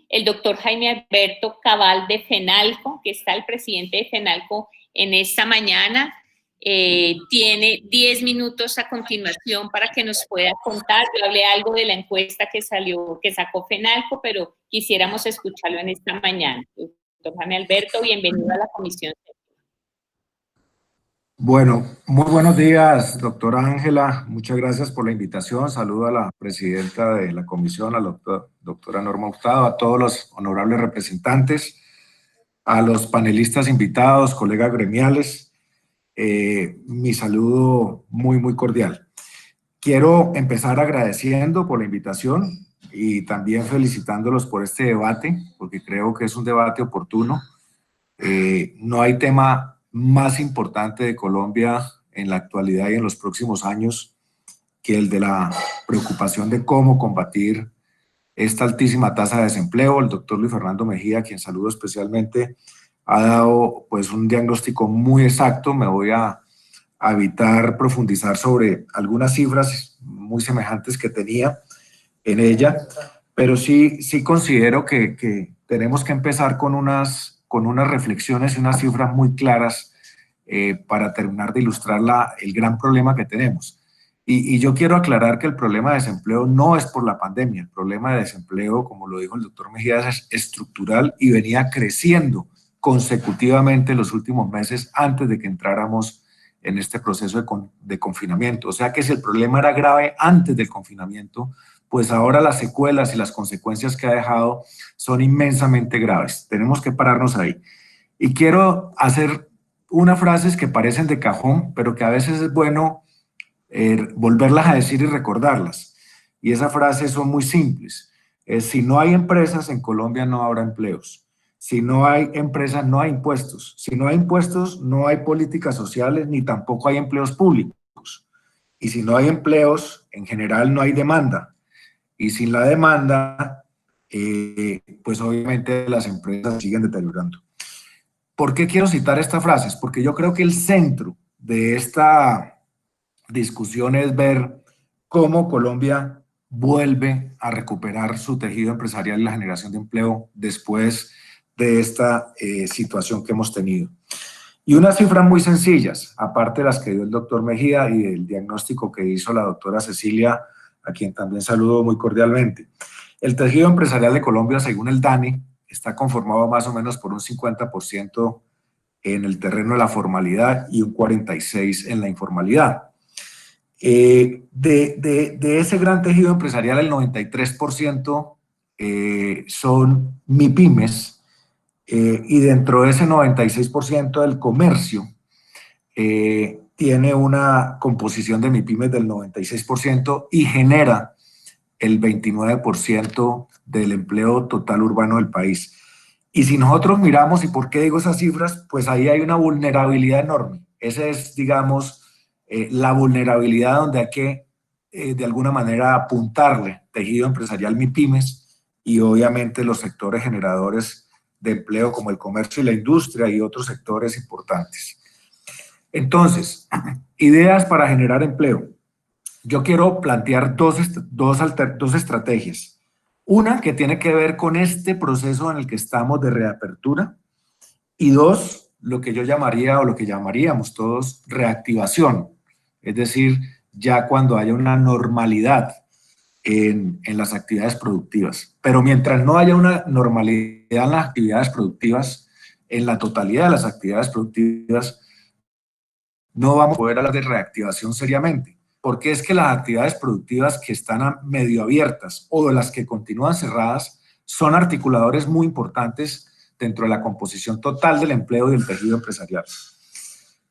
el doctor Jaime Alberto Cabal de FENALCO, que está el presidente de FENALCO en esta mañana. Tiene 10 minutos a continuación para que nos pueda contar. Yo hablé algo de la encuesta que sacó FENALCO, pero quisiéramos escucharlo en esta mañana. Doctor Jaime Alberto, bienvenido a la comisión. Bueno, muy buenos días, doctora Ángela. Muchas gracias por la invitación. Saludo a la presidenta de la comisión, a la doctora Norma Hurtado, a todos los honorables representantes, a los panelistas invitados, colegas gremiales. Mi saludo muy cordial. Quiero empezar agradeciendo por la invitación y también felicitándolos por este debate, porque creo que es un debate oportuno. No hay tema más importante de Colombia en la actualidad y en los próximos años que el de la preocupación de cómo combatir esta altísima tasa de desempleo. El doctor Luis Fernando Mejía, a quien saludo especialmente, ha dado pues un diagnóstico muy exacto. Me voy a evitar profundizar sobre algunas cifras muy semejantes que tenía en ella, pero sí considero que tenemos que empezar con unas reflexiones y unas cifras muy claras para terminar de ilustrar el gran problema que tenemos. Y yo quiero aclarar que el problema de desempleo no es por la pandemia. El problema de desempleo, como lo dijo el doctor Mejía, es estructural y venía creciendo consecutivamente los últimos meses antes de que entráramos en este proceso de confinamiento. O sea que si el problema era grave antes del confinamiento, pues ahora las secuelas y las consecuencias que ha dejado son inmensamente graves. Tenemos que pararnos ahí. Y quiero hacer unas frases que parecen de cajón, pero que a veces es bueno volverlas a decir y recordarlas. Y esas frases son muy simples. Si no hay empresas, en Colombia no habrá empleos. Si no hay empresas, no hay impuestos. Si no hay impuestos, no hay políticas sociales, ni tampoco hay empleos públicos. Y si no hay empleos, en general no hay demanda. Y sin la demanda, pues obviamente las empresas siguen deteriorando. ¿Por qué quiero citar estas frases? Porque yo creo que el centro de esta discusión es ver cómo Colombia vuelve a recuperar su tejido empresarial y la generación de empleo después de esta situación que hemos tenido. Y unas cifras muy sencillas, aparte de las que dio el doctor Mejía y del diagnóstico que hizo la doctora Cecilia, a quien también saludo muy cordialmente. El tejido empresarial de Colombia, según el DANE, está conformado más o menos por un 50% en el terreno de la formalidad y un 46% en la informalidad. De ese gran tejido empresarial, el 93% son MIPYMES, y dentro de ese 96% del comercio tiene una composición de MIPYMES del 96% y genera el 29% del empleo total urbano del país. Y si nosotros miramos, ¿y por qué digo esas cifras? Pues ahí hay una vulnerabilidad enorme. Esa es, digamos, la vulnerabilidad donde hay que, de alguna manera, apuntarle tejido empresarial MIPYMES y obviamente los sectores generadores de empleo como el comercio y la industria y otros sectores importantes. Entonces, ideas para generar empleo. Yo quiero plantear dos estrategias. Una que tiene que ver con este proceso en el que estamos de reapertura y dos, lo que yo llamaría o lo que llamaríamos todos reactivación, es decir, ya cuando haya una normalidad en las actividades productivas. Pero mientras no haya una normalidad en las actividades productivas, en la totalidad de las actividades productivas, no vamos a poder hablar de reactivación seriamente, porque es que las actividades productivas que están medio abiertas o las que continúan cerradas son articuladores muy importantes dentro de la composición total del empleo y del tejido empresarial.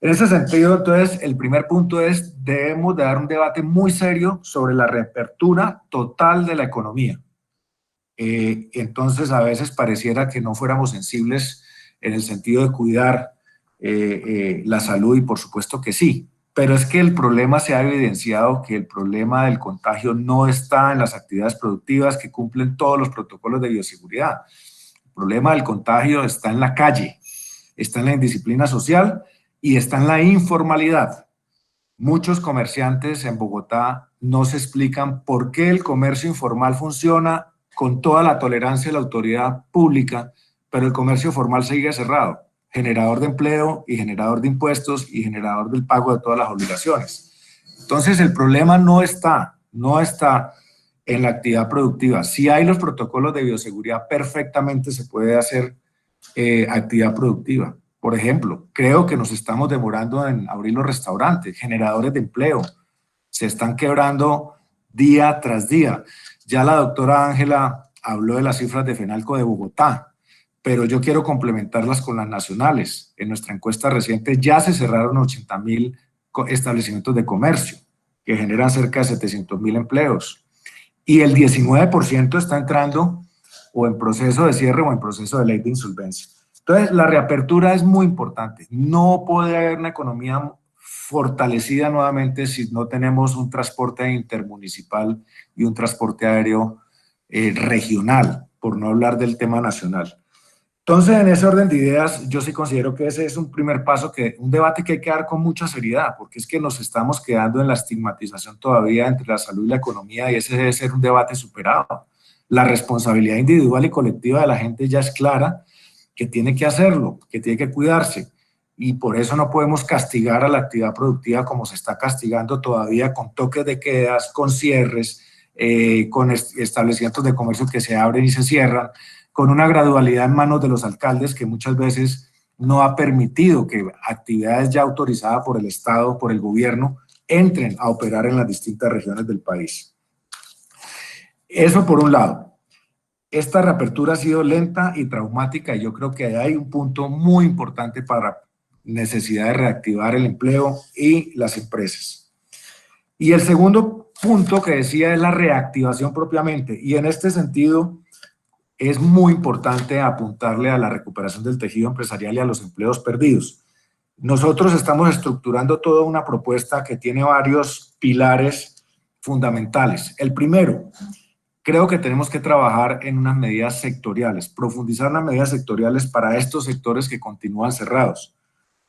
En ese sentido, entonces, el primer punto es, debemos de dar un debate muy serio sobre la reapertura total de la economía. Entonces, a veces pareciera que no fuéramos sensibles en el sentido de cuidar la salud, y por supuesto que sí, pero es que el problema se ha evidenciado que el problema del contagio no está en las actividades productivas que cumplen todos los protocolos de bioseguridad. El problema del contagio está en la calle, está en la indisciplina social y está en la informalidad. Muchos comerciantes en Bogotá no se explican por qué el comercio informal funciona con toda la tolerancia de la autoridad pública, pero el comercio formal sigue cerrado, generador de empleo y generador de impuestos y generador del pago de todas las obligaciones. Entonces, el problema no está en la actividad productiva. Si hay los protocolos de bioseguridad, perfectamente se puede hacer actividad productiva. Por ejemplo, creo que nos estamos demorando en abrir los restaurantes, generadores de empleo. Se están quebrando día tras día. Ya la doctora Ángela habló de las cifras de FENALCO de Bogotá, pero yo quiero complementarlas con las nacionales. En nuestra encuesta reciente ya se cerraron 80.000 establecimientos de comercio, que generan cerca de 700.000 empleos. Y el 19% está entrando o en proceso de cierre o en proceso de ley de insolvencia. Entonces, la reapertura es muy importante. No puede haber una economía fortalecida nuevamente si no tenemos un transporte intermunicipal y un transporte aéreo regional, por no hablar del tema nacional. Entonces, en ese orden de ideas, yo sí considero que ese es un primer paso, un debate que hay que dar con mucha seriedad, porque es que nos estamos quedando en la estigmatización todavía entre la salud y la economía, y ese debe ser un debate superado. La responsabilidad individual y colectiva de la gente ya es clara, que tiene que hacerlo, que tiene que cuidarse, y por eso no podemos castigar a la actividad productiva como se está castigando todavía, con toques de quedas, con cierres, con establecimientos de comercio que se abren y se cierran, con una gradualidad en manos de los alcaldes que muchas veces no ha permitido que actividades ya autorizadas por el Estado, por el gobierno, entren a operar en las distintas regiones del país. Eso por un lado. Esta reapertura ha sido lenta y traumática, y yo creo que hay un punto muy importante para necesidad de reactivar el empleo y las empresas. Y el segundo punto que decía es la reactivación propiamente, y en este sentido es muy importante apuntarle a la recuperación del tejido empresarial y a los empleos perdidos. Nosotros estamos estructurando toda una propuesta que tiene varios pilares fundamentales. El primero, creo que tenemos que trabajar en unas medidas sectoriales, profundizar unas medidas sectoriales para estos sectores que continúan cerrados.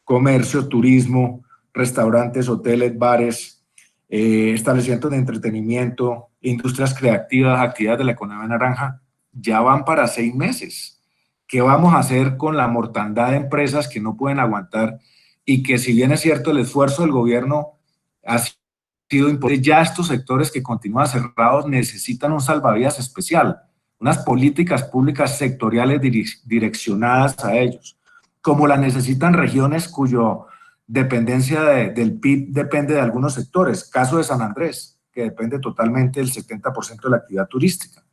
Comercio, turismo, restaurantes, hoteles, bares, establecimientos de entretenimiento, industrias creativas, actividades de la economía naranja, ya van para 6 meses. ¿Qué vamos a hacer con la mortandad de empresas que no pueden aguantar y que, si bien es cierto, el esfuerzo del gobierno ha sido importante, ya estos sectores que continúan cerrados necesitan un salvavidas especial, unas políticas públicas sectoriales direccionadas a ellos, como las necesitan regiones cuya dependencia del PIB depende de algunos sectores, caso de San Andrés, que depende totalmente del 70% de la actividad turística.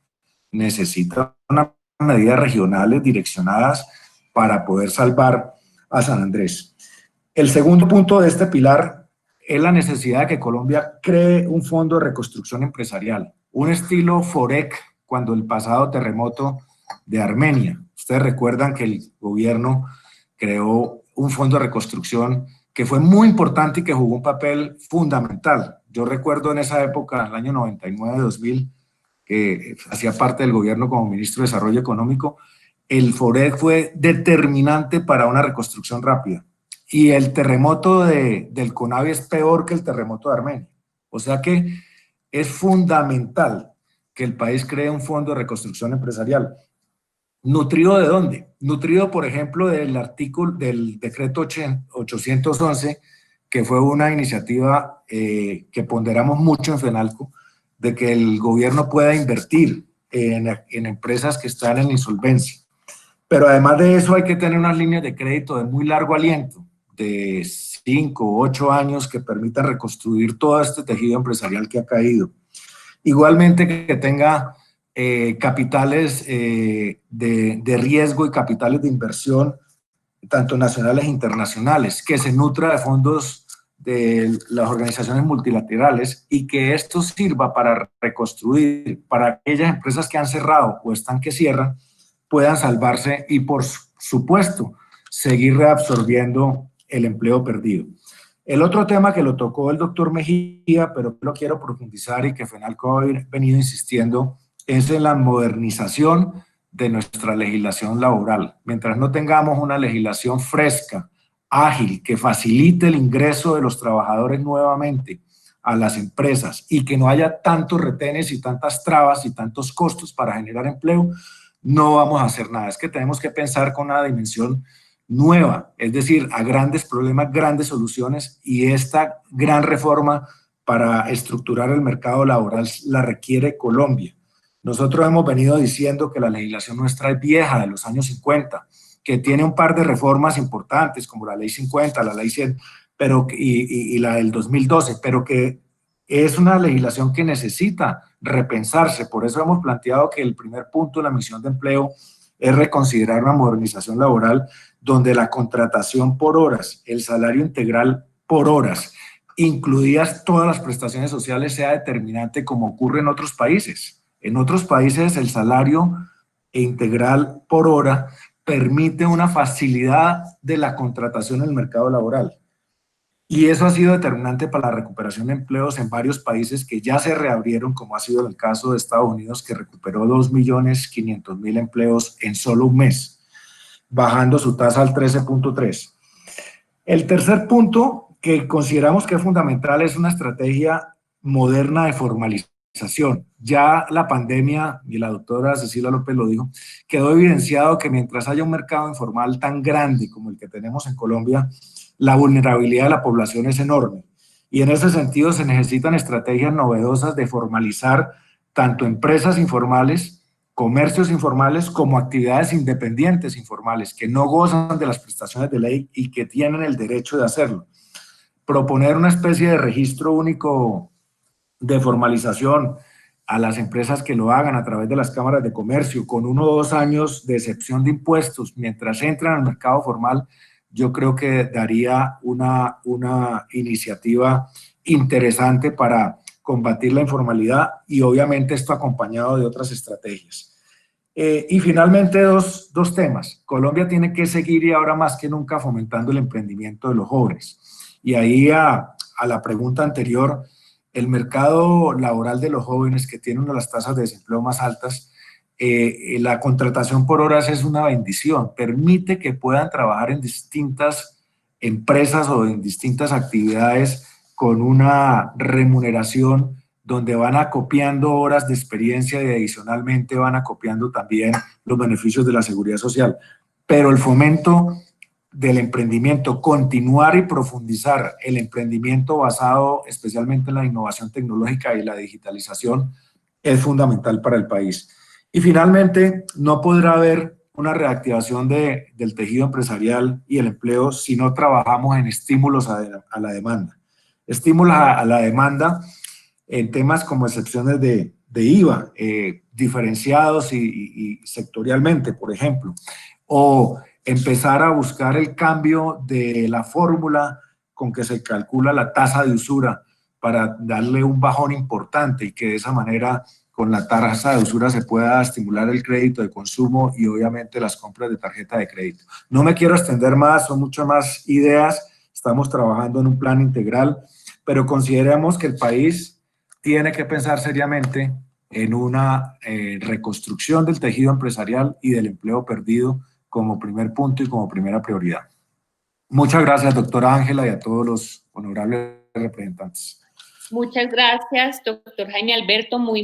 Necesita unas medidas regionales direccionadas para poder salvar a San Andrés. El segundo punto de este pilar es la necesidad de que Colombia cree un fondo de reconstrucción empresarial, un estilo FOREC, cuando el pasado terremoto de Armenia. Ustedes recuerdan que el gobierno creó un fondo de reconstrucción que fue muy importante y que jugó un papel fundamental. Yo recuerdo en esa época, en el año 99-2000, que hacía parte del gobierno como ministro de Desarrollo Económico, el FOREC fue determinante para una reconstrucción rápida. Y el terremoto del CONAVI es peor que el terremoto de Armenia. O sea que es fundamental que el país cree un fondo de reconstrucción empresarial. ¿Nutrido de dónde? Nutrido, por ejemplo, del artículo del decreto 811, que fue una iniciativa que ponderamos mucho en FENALCO, de que el gobierno pueda invertir en empresas que están en insolvencia. Pero además de eso hay que tener unas líneas de crédito de muy largo aliento, de 5 o 8 años, que permitan reconstruir todo este tejido empresarial que ha caído. Igualmente que tenga capitales de riesgo y capitales de inversión, tanto nacionales e internacionales, que se nutra de fondos de las organizaciones multilaterales y que esto sirva para reconstruir, para aquellas empresas que han cerrado o están que cierran, puedan salvarse y, por supuesto, seguir reabsorbiendo el empleo perdido. El otro tema que lo tocó el doctor Mejía, pero lo quiero profundizar y que FENALCO ha venido insistiendo, es en la modernización de nuestra legislación laboral. Mientras no tengamos una legislación fresca, ágil, que facilite el ingreso de los trabajadores nuevamente a las empresas y que no haya tantos retenes y tantas trabas y tantos costos para generar empleo, no vamos a hacer nada. Es que tenemos que pensar con una dimensión nueva, es decir, a grandes problemas, grandes soluciones, y esta gran reforma para estructurar el mercado laboral la requiere Colombia. Nosotros hemos venido diciendo que la legislación nuestra es vieja, de los años 50, que tiene un par de reformas importantes, como la Ley 50, la Ley 100, y la del 2012, pero que es una legislación que necesita repensarse. Por eso hemos planteado que el primer punto de la misión de empleo es reconsiderar una modernización laboral donde la contratación por horas, el salario integral por horas, incluidas todas las prestaciones sociales, sea determinante como ocurre en otros países. En otros países el salario integral por hora permite una facilidad de la contratación en el mercado laboral. Y eso ha sido determinante para la recuperación de empleos en varios países que ya se reabrieron, como ha sido el caso de Estados Unidos, que recuperó 2.500.000 empleos en solo un mes, bajando su tasa al 13.3. El tercer punto que consideramos que es fundamental es una estrategia moderna de formalización. Ya la pandemia, y la doctora Cecilia López lo dijo, quedó evidenciado que mientras haya un mercado informal tan grande como el que tenemos en Colombia, la vulnerabilidad de la población es enorme. Y en ese sentido se necesitan estrategias novedosas de formalizar tanto empresas informales, comercios informales, como actividades independientes informales que no gozan de las prestaciones de ley y que tienen el derecho de hacerlo. Proponer una especie de registro único de formalización a las empresas que lo hagan a través de las cámaras de comercio, con 1 o 2 años de excepción de impuestos mientras entran al mercado formal, yo creo que daría una iniciativa interesante para combatir la informalidad, y obviamente esto acompañado de otras estrategias. Y finalmente dos temas. Colombia tiene que seguir, y ahora más que nunca, fomentando el emprendimiento de los jóvenes. Y ahí a la pregunta anterior, el mercado laboral de los jóvenes, que tiene una de las tasas de desempleo más altas, la contratación por horas es una bendición, permite que puedan trabajar en distintas empresas o en distintas actividades con una remuneración donde van acopiando horas de experiencia y adicionalmente van acopiando también los beneficios de la seguridad social. Pero el fomento del emprendimiento, continuar y profundizar el emprendimiento basado especialmente en la innovación tecnológica y la digitalización, es fundamental para el país. Y finalmente, no podrá haber una reactivación del tejido empresarial y el empleo si no trabajamos en estímulos a la demanda. Estímulos a la demanda en temas como excepciones de IVA, diferenciados y sectorialmente, por ejemplo, o empezar a buscar el cambio de la fórmula con que se calcula la tasa de usura para darle un bajón importante y que de esa manera con la tasa de usura se pueda estimular el crédito de consumo y obviamente las compras de tarjeta de crédito. No me quiero extender más, son muchas más ideas, estamos trabajando en un plan integral, pero consideramos que el país tiene que pensar seriamente en una reconstrucción del tejido empresarial y del empleo perdido como primer punto y como primera prioridad. Muchas gracias, doctora Ángela, y a todos los honorables representantes. Muchas gracias, doctor Jaime Alberto. Muy